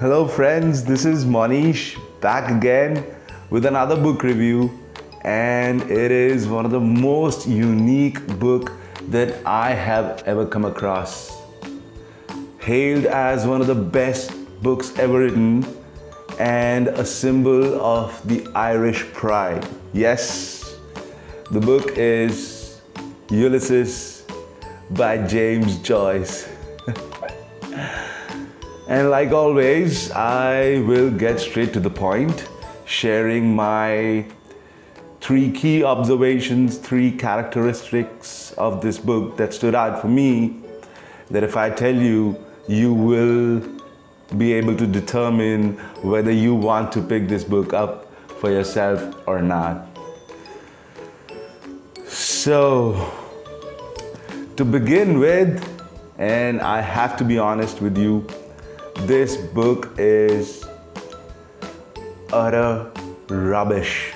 Hello friends, this is Monish back again with another book review, and it is one of the most unique book that I have ever come across. Hailed as one of the best books ever written and a symbol of the Irish pride. Yes, the book is Ulysses by James Joyce. And like always, I will get straight to the point, sharing my three key observations, three characteristics of this book that stood out for me, that if I tell you, you will be able to determine whether you want to pick this book up for yourself or not. So, to begin with, and I have to be honest with you, this book is utter rubbish.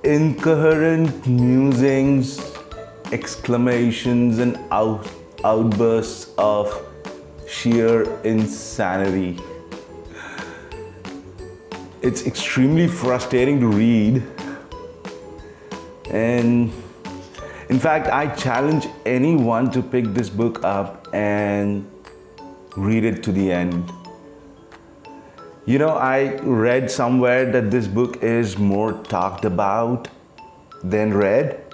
Incoherent musings, exclamations, and outbursts of sheer insanity. It's extremely frustrating to read, and in fact, I challenge anyone to pick this book up and read it to the end. You know, I read somewhere that this book is more talked about than read,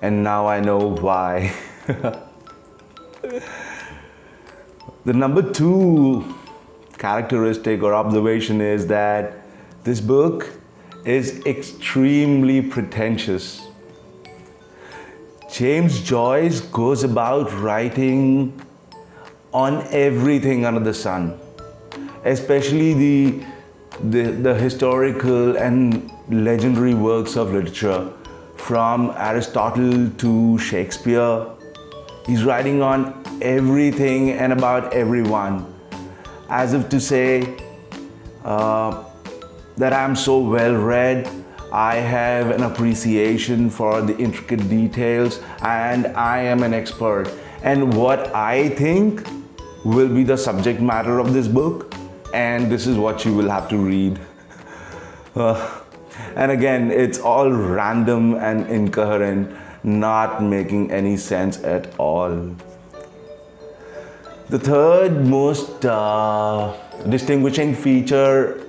and now I know why. The number two characteristic or observation is that this book is extremely pretentious. James Joyce goes about writing on everything under the sun, especially the historical and legendary works of literature, from Aristotle to Shakespeare. He's writing on everything and about everyone, as if to say that I'm so well read, I have an appreciation for the intricate details, and I am an expert. And what I think will be the subject matter of this book, and this is what you will have to read. And again, it's all random and incoherent, not making any sense at all. The third most distinguishing feature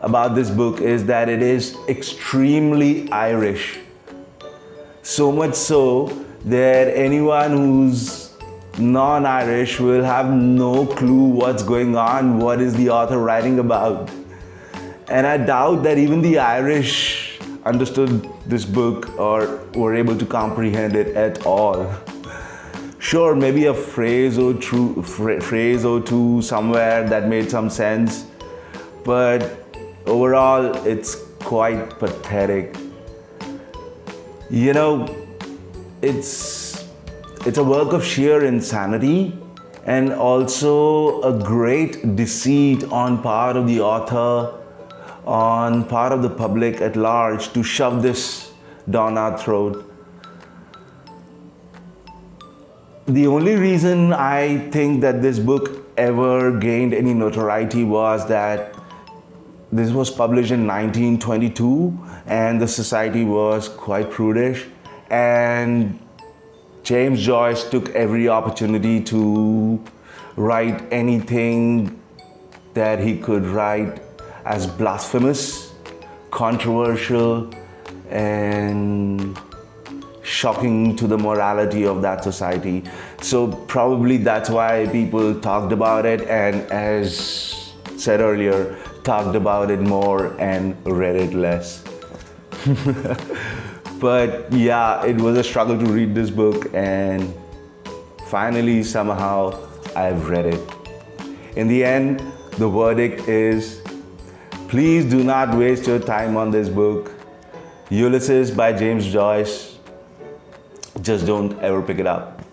about this book is that it is extremely Irish. So much so that anyone who's non-Irish will have no clue what's going on, what is the author writing about. And I doubt that even the Irish understood this book or were able to comprehend it at all. Sure, maybe a phrase or two somewhere that made some sense, but overall, it's quite pathetic. You know, it's a work of sheer insanity and also a great deceit on part of the author, on part of the public at large, to shove this down our throat. The only reason I think that this book ever gained any notoriety was that this was published in 1922 and the society was quite prudish, and James Joyce took every opportunity to write anything that he could write as blasphemous, controversial, and shocking to the morality of that society. So probably that's why people talked about it, and as said earlier, talked about it more and read it less. But yeah, it was a struggle to read this book, and finally somehow I've read it. In the end, the verdict is, please do not waste your time on this book. Ulysses by James Joyce. Just don't ever pick it up.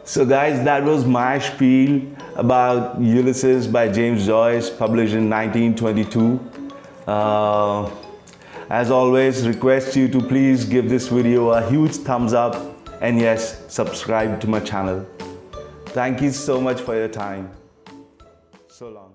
So guys, that was my spiel about Ulysses by James Joyce, published in 1922. As always, request you to please give this video a huge thumbs up and yes, subscribe to my channel. Thank you so much for your time. So long.